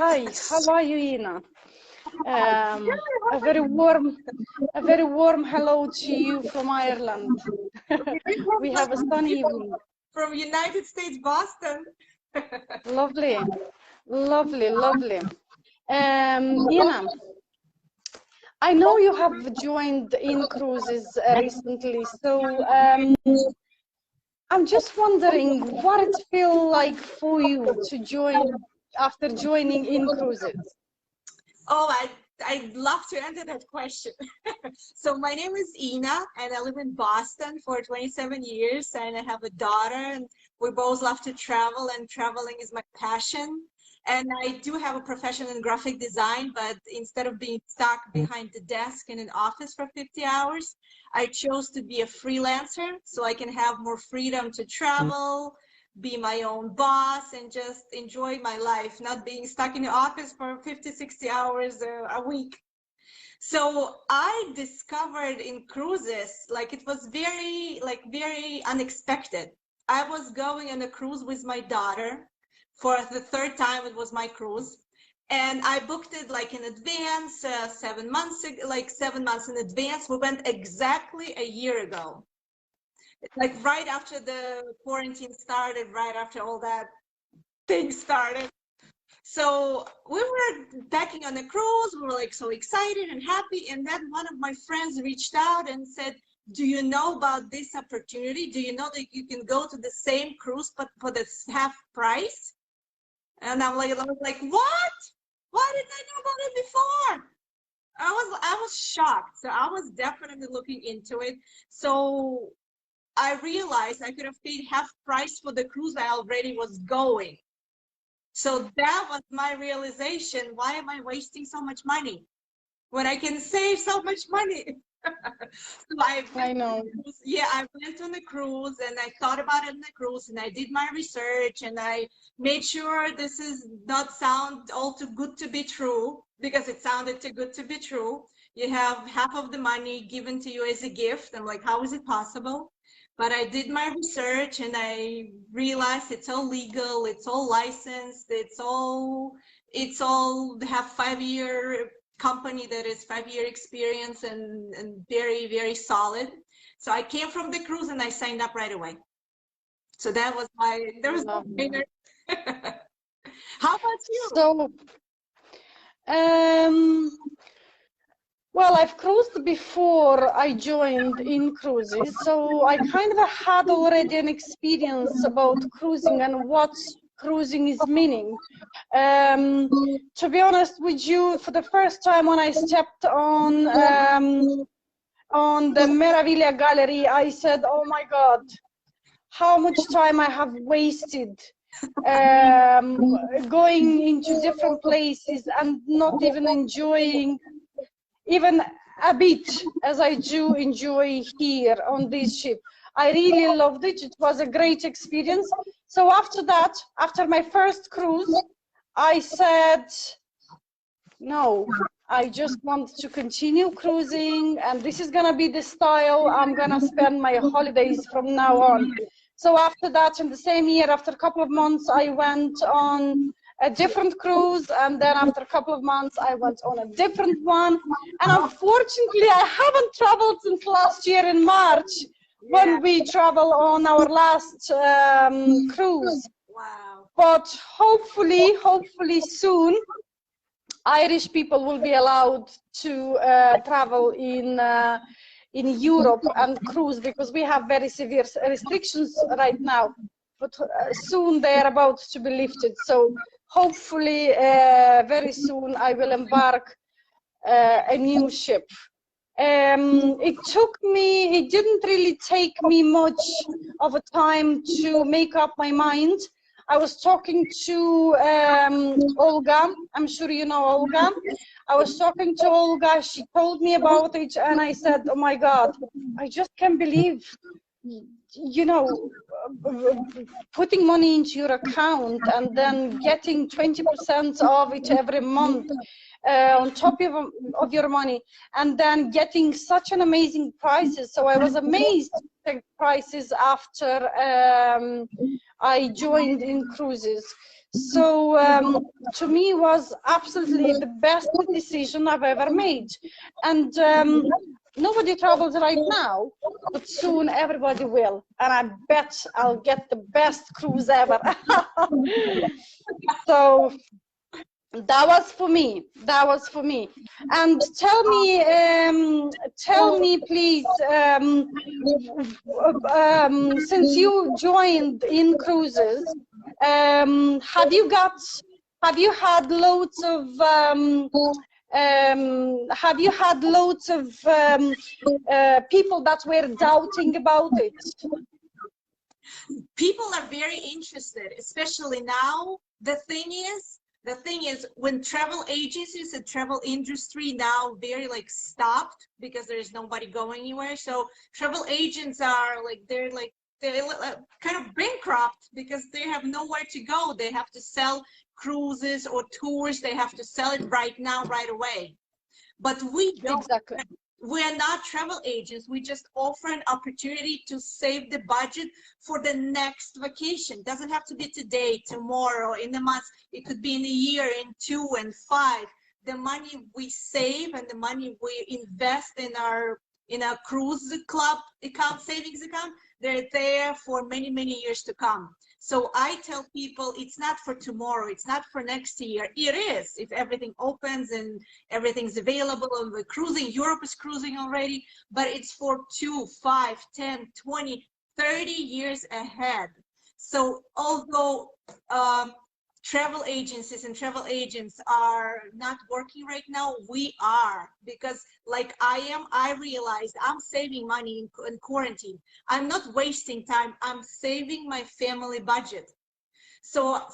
Hi, how are you, Ina? A very warm hello to you from Ireland. We have a sunny evening. From United States, Boston. Lovely, lovely, lovely. Ina, I know you have joined in cruises recently, so I'm just wondering what it feels like for you to join after joining in cruises. Oh, I'd love to answer that question. So my name is Ina, and I live in Boston for 27 years, and I have a daughter, and we both love to travel, and traveling is my passion. And I do have a profession in graphic design, but instead of being stuck behind the desk in an office for 50 hours, I chose to be a freelancer so I can have more freedom to travel, be my own boss, and just enjoy my life, not being stuck in the office for 50, 60 hours a week. So I discovered in cruises, like it was very unexpected. I was going on a cruise with my daughter. For the third time, it was my cruise. And I booked it like in advance, 7 months, like 7 months in advance. We went exactly a year ago. Like right after the quarantine started, right after all that thing started. So we were packing on a cruise. We were like so excited and happy. And then one of my friends reached out and said, do you know about this opportunity? Do you know that you can go to the same cruise, but for the half price? And I was like, what? Why didn't I know about it before? I was shocked. So I was definitely looking into it. So I realized I could have paid half price for the cruise I already was going. So that was my realization. Why am I wasting so much money when I can save so much money? So I know. Yeah, I went on the cruise and I thought about it on the cruise and I did my research and I made sure this is not sound all too good to be true, because it sounded too good to be true. You have half of the money given to you as a gift. I'm like, how is it possible? But I did my research and I realized it's all legal, it's all licensed, it's all have 5-year company that is 5-year experience and very, very solid. So I came from the cruise and I signed up right away. So that was there was no winner. How about you? So, well, I've cruised before I joined in cruises, so I kind of had already an experience about cruising and what cruising is meaning. To be honest with you, for the first time when I stepped on the Meraviglia Gallery, I said, oh my God, how much time I have wasted going into different places and not even enjoying even a bit as I do enjoy here on this ship. I really loved it. It was a great experience. So after that, after my first cruise, I said, no, I just want to continue cruising, and this is gonna be the style I'm gonna spend my holidays from now on. So after that, in the same year, after a couple of months, I went on a different cruise, and then after a couple of months I went on a different one, and unfortunately I haven't traveled since last year in March when we traveled on our last cruise. Wow. But hopefully soon Irish people will be allowed to travel in Europe and cruise, because we have very severe restrictions right now, but soon they are about to be lifted. So hopefully very soon I will embark a new ship. It didn't really take me much of a time to make up my mind. I was talking to Olga. I'm sure you know Olga. I was talking to Olga. She told me about it, and I said, oh my God, I just can't believe, you know, putting money into your account and then getting 20% of it every month on top of your money, and then getting such an amazing prices. So I was amazed at prices after I joined in cruises. So to me was absolutely the best decision I've ever made. And nobody travels right now, but soon everybody will. And I bet I'll get the best cruise ever. So that was for me. That was for me. And tell me, please, since you joined in cruises, have you had loads of people that were doubting about it? People are very interested, especially now. The thing is, when travel agencies and travel industry now very like stopped because there's nobody going anywhere. So travel agents are like, they're kind of bankrupt because they have nowhere to go. They have to sell cruises or tours. They have to sell it right now, right away. But we don't. Exactly. We're not travel agents. We just offer an opportunity to save the budget for the next vacation. It doesn't have to be today, tomorrow, in a month. It could be in a year, in 2 and 5. The money we save and the money we invest in our cruise club account, savings account, they're there for many, many years to come. So I tell people it's not for tomorrow, it's not for next year. It is, if everything opens and everything's available, and we're cruising, Europe is cruising already, but it's for 2, 5, 10, 20, 30 years ahead. So although travel agencies and travel agents are not working right now, we are, because like I realized I'm saving money in quarantine. I'm not wasting time. I'm saving my family budget. So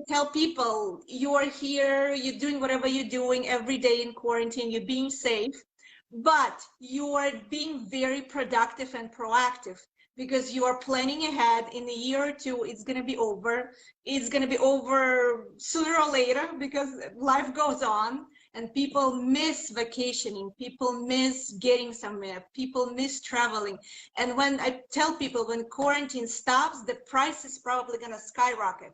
tell people, you are here, you're doing whatever you're doing every day in quarantine, you're being safe, but you are being very productive and proactive, because you are planning ahead. In a year or two, it's going to be over. It's going to be over sooner or later, because life goes on and people miss vacationing. People miss getting somewhere. People miss traveling. And when I tell people, when quarantine stops, the price is probably going to skyrocket,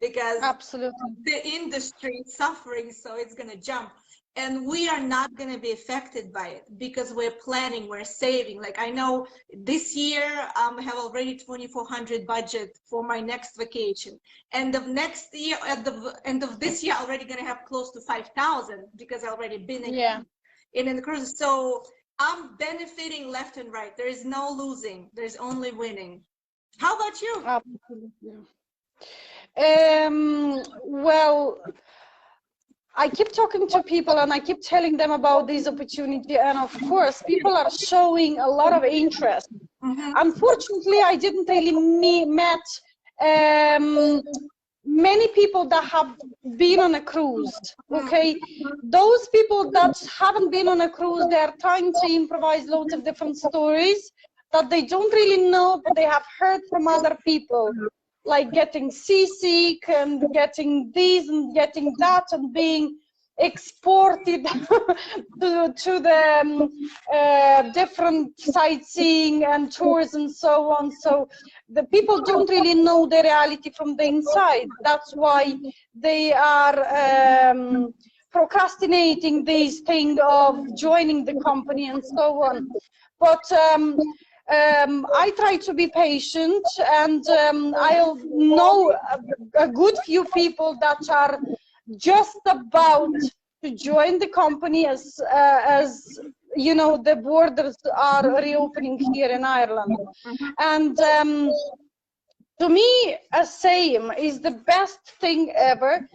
because absolutely the industry is suffering, so it's going to jump. And we are not going to be affected by it, because we're planning, we're saving. Like I know this year I have already 2,400 budget for my next vacation. End of next year, at the end of this year, already going to have close to 5,000, because I already been in the cruise. So I'm benefiting left and right. There is no losing. There's only winning. How about you? Absolutely. Well, I keep talking to people and I keep telling them about this opportunity, and of course people are showing a lot of interest. Unfortunately, I didn't really met many people that have been on a cruise. Okay, those people that haven't been on a cruise, they're trying to improvise loads of different stories that they don't really know, but they have heard from other people, like getting seasick and getting this and getting that and being exported to the different sightseeing and tours and so on. So the people don't really know the reality from the inside. That's why they are procrastinating this thing of joining the company and so on. But I try to be patient, and I know a good few people that are just about to join the company as you know, the borders are reopening here in Ireland. And to me, a same is the best thing ever,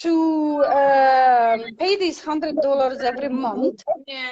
to pay these $100 every month.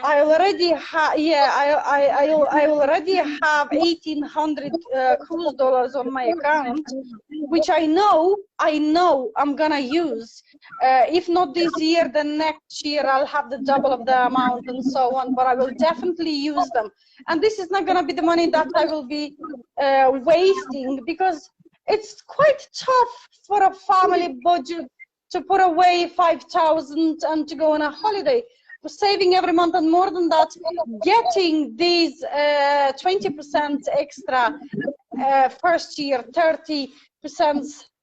I already have, I already have 1,800 cruise dollars on my account, which I know I'm gonna use. If not this year, then next year I'll have the double of the amount and so on, but I will definitely use them. And this is not gonna be the money that I will be wasting, because it's quite tough for a family budget to put away 5,000 and to go on a holiday. For saving every month, and more than that, getting these 20% extra first year, 30%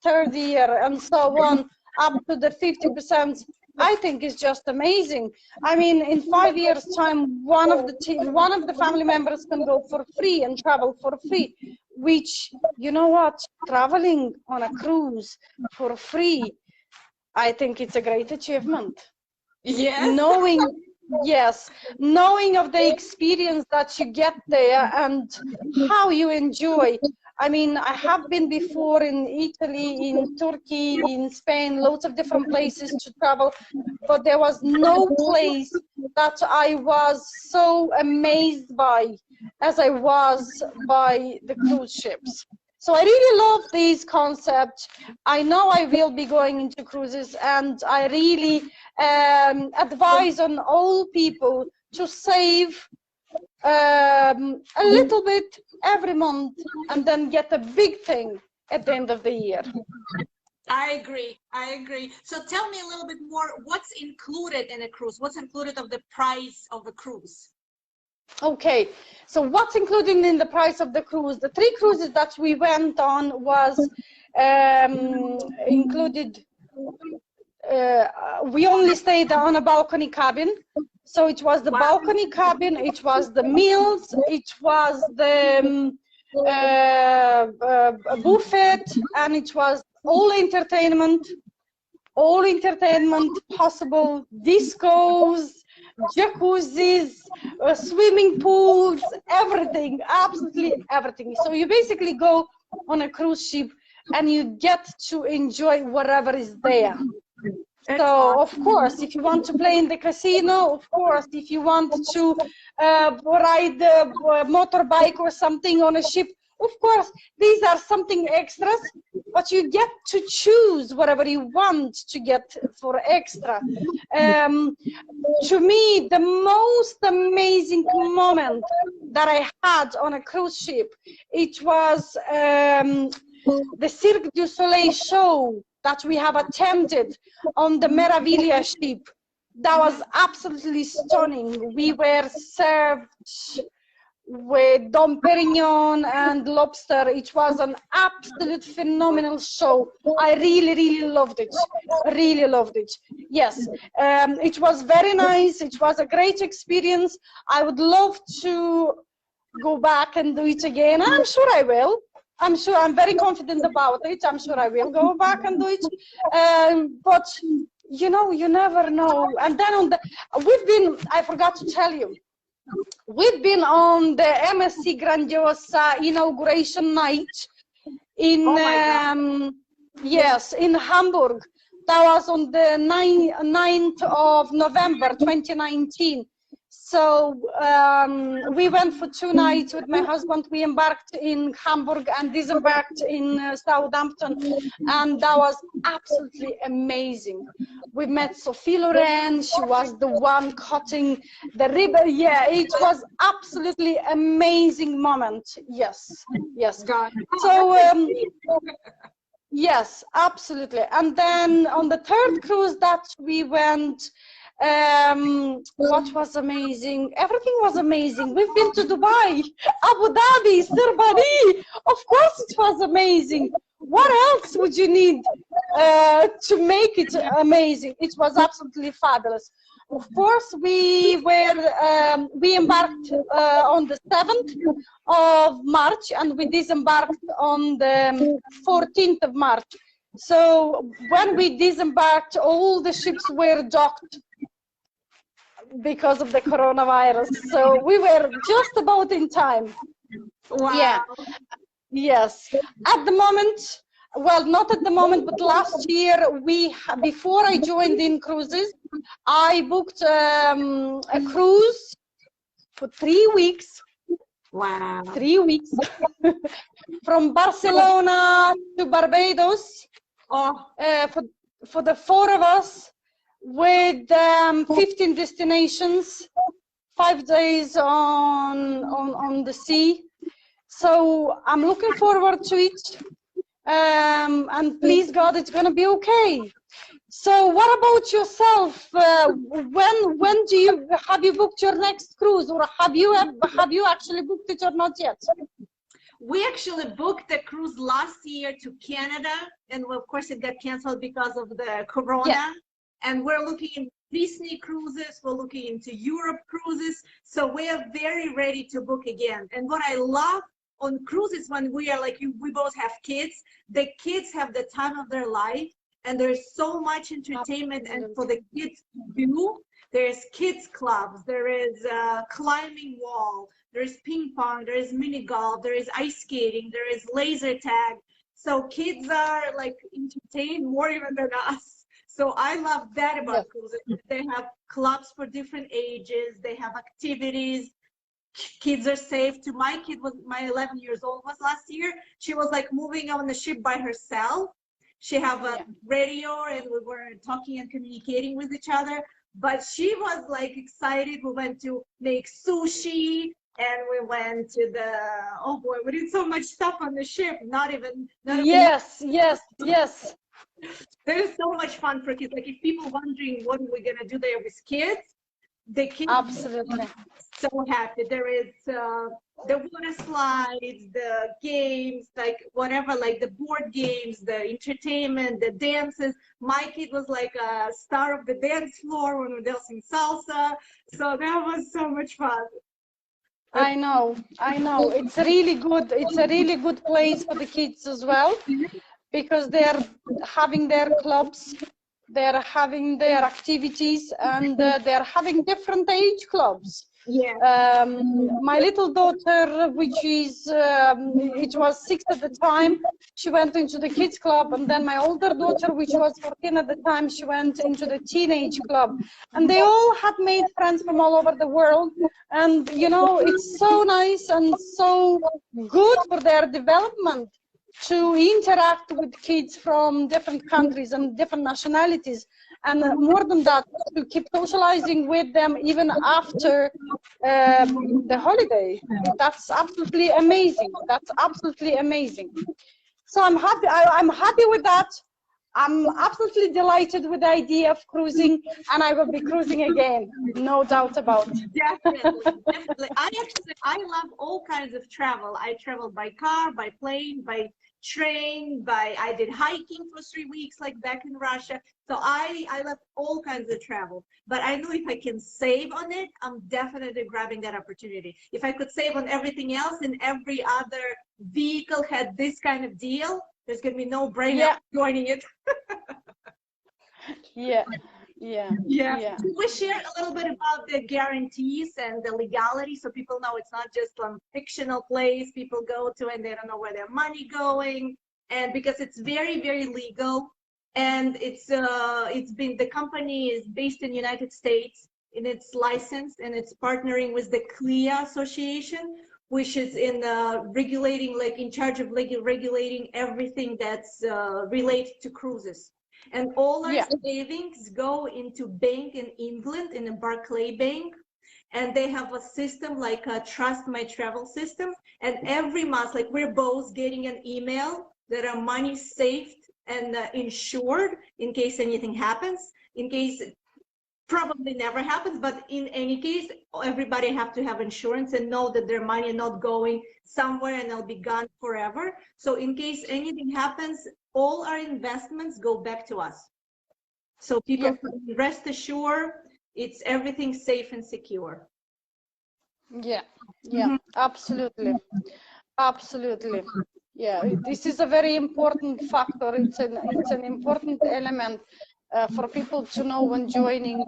third year, and so on, up to the 50%. I think is just amazing. I mean, in 5 years' time, one of the family members can go for free and travel for free. Which, you know what, traveling on a cruise for free, I think it's a great achievement. Yes. Knowing of the experience that you get there and how you enjoy. I mean, I have been before in Italy, in Turkey, in Spain, loads of different places to travel, but there was no place that I was so amazed by as I was by the cruise ships. So I really love these concepts. I know I will be going into cruises, and I really advise on all people to save a little bit every month and then get a big thing at the end of the year. I agree. So tell me a little bit more, what's included in a cruise? What's included of the price of a cruise? Okay, so what's included in the price of the cruise? The 3 cruises that we went on was included, we only stayed on a balcony cabin. So it was the balcony cabin, it was the meals, it was the buffet, and it was all entertainment possible, discos, jacuzzis, swimming pools, everything, absolutely everything. So you basically go on a cruise ship and you get to enjoy whatever is there. So, of course, if you want to play in the casino, of course, if you want to ride a motorbike or something on a ship, of course, these are something extras, but you get to choose whatever you want to get for extra. To me, the most amazing moment that I had on a cruise ship, it was the Cirque du Soleil show that we have attended on the Meraviglia ship. That was absolutely stunning. We were served with Dom Perignon and lobster. It was an absolute phenomenal show. I really loved it. Really loved it. Yes, it was very nice. It was a great experience. I would love to go back and do it again. I'm sure I will. I'm sure, I'm very confident about it. I'm sure I will go back and do it. But you know, you never know. And then I forgot to tell you, we've been on the MSC Grandiosa inauguration night in, in Hamburg. That was on the 9th of November, 2019. So we went for 2 nights with my husband. We embarked in Hamburg and disembarked in Southampton, and that was absolutely amazing. We met Sophie Loren. She was the one cutting the ribbon. Yeah, it was absolutely amazing moment. Yes. So yes, absolutely. And then on the 3rd cruise that we went, what was amazing? Everything was amazing. We've been to Dubai, Abu Dhabi, Sirbari. Of course it was amazing. What else would you need to make it amazing? It was absolutely fabulous. Of course, we embarked on the 7th of March and we disembarked on the 14th of March. So when we disembarked, all the ships were docked because of the coronavirus. So we were just about in time. Wow. Yeah. Yes. At the moment, well, not at the moment, but last year, before I joined in cruises, I booked a cruise for 3 weeks. Wow. 3 weeks. From Barcelona to Barbados. For the 4 of us, with 15 destinations, 5 days on the sea. So I'm looking forward to it, and please God, it's gonna be okay. So what about yourself? When have you booked your next cruise, or have you actually booked it or not yet? We actually booked a cruise last year to Canada, and of course it got canceled because of the corona. Yeah. And we're looking into Disney cruises, we're looking into Europe cruises, so we are very ready to book again. And what I love on cruises, when we are like, we both have kids, the kids have the time of their life, and there's so much entertainment and for the kids to do. There's kids clubs, there is climbing wall, there is ping pong, there is mini golf, there is ice skating, there is laser tag. So kids are like entertained more even than us. So I love that about cruises. They have clubs for different ages, they have activities, kids are safe. To my kid, was my 11 years old was last year, she was like moving on the ship by herself. She have a radio and we were talking and communicating with each other, but she was like excited. We went to make sushi and we went to the, oh boy, we did so much stuff on the ship. Not even Yes. There's so much fun for kids. Like if people wondering what we're gonna do there with kids, the kids Absolutely. are so happy. There is the water slides, the games, like whatever, like the board games, the entertainment, the dances. My kid was like a star of the dance floor when we were dancing salsa. So that was so much fun. I know. It's really good. It's a really good place for the kids as well, because they're having their clubs, they're having their activities, and they're having different age clubs. Yeah. My little daughter, which is, it was 6 at the time, she went into the kids club, and then my older daughter, which was 14 at the time, she went into the teenage club. And they all had made friends from all over the world. And, you know, it's so nice and so good for their development to interact with kids from different countries and different nationalities, and more than that, to keep socializing with them even after the holiday. That's absolutely amazing. That's absolutely amazing. So I'm happy. I'm happy with that. I'm absolutely delighted with the idea of cruising, and I will be cruising again, no doubt about it. Definitely. I love all kinds of travel. I travel by car, by plane, by train, I did hiking for 3 weeks, like back in Russia. So I love all kinds of travel. But I know if I can save on it, I'm definitely grabbing that opportunity. If I could save on everything else and every other vehicle had this kind of deal, there's going to be no brainer joining it. Yeah. We shared a little bit about the guarantees and the legality, so people know it's not just some fictional place people go to and they don't know where their money going. And because it's very, very legal, and the company is based in the United States, and it's licensed, and it's partnering with the CLIA Association, which is in regulating, like in charge of regulating everything that's related to cruises. And all our savings go into bank in England, in a Barclay Bank, and they have a system like a Trust My Travel system. And every month, like we're both getting an email that our money is saved and insured in case anything happens. In case it probably never happens, but in any case, everybody have to have insurance and know that their money is not going somewhere and they'll be gone forever. So in case anything happens, all our investments go back to us. So people can rest assured, it's everything safe and secure. Absolutely. Yeah, this is a very important factor. It's an important element for people to know when joining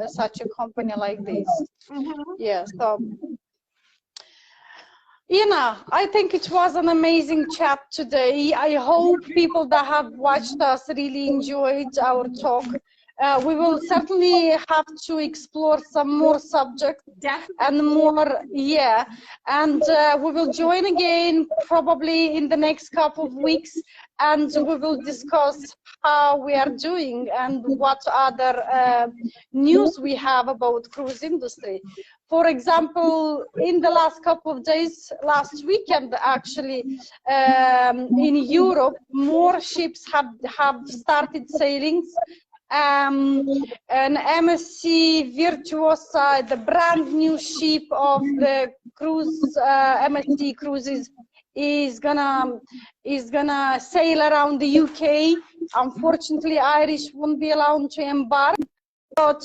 such a company like this. So Ina, I think it was an amazing chat today. I hope people that have watched us really enjoyed our talk. We will certainly have to explore some more subjects and more, and we will join again probably in the next couple of weeks, and we will discuss how we are doing and what other news we have about cruise industry. For example, in the last couple of days, last weekend actually, in Europe, more ships have started sailings. An MSC Virtuosa, the brand new ship of the cruise, MSC Cruises, is gonna sail around the UK. Unfortunately, Irish won't be allowed to embark, but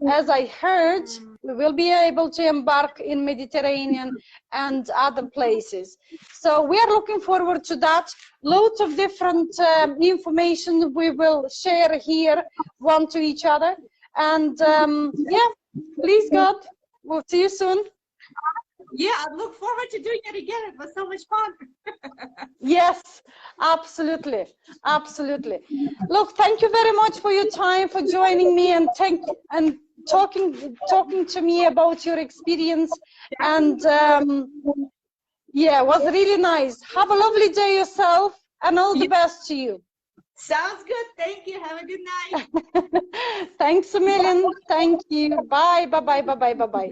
as I heard, we will be able to embark in Mediterranean and other places. So we are looking forward to that. Loads of different information we will share here, one to each other. And yeah, please God, we'll see you soon. Yeah, I look forward to doing it again. It was so much fun. Yes, absolutely, absolutely. Look, thank you very much for your time, for joining me, and talking to me about your experience. And yeah, it was really nice. Have a lovely day yourself, and all the best to you. Sounds good. Thank you. Have a good night. Thanks a million. Thank you. Bye. Bye. Bye. Bye. Bye. Bye. Bye.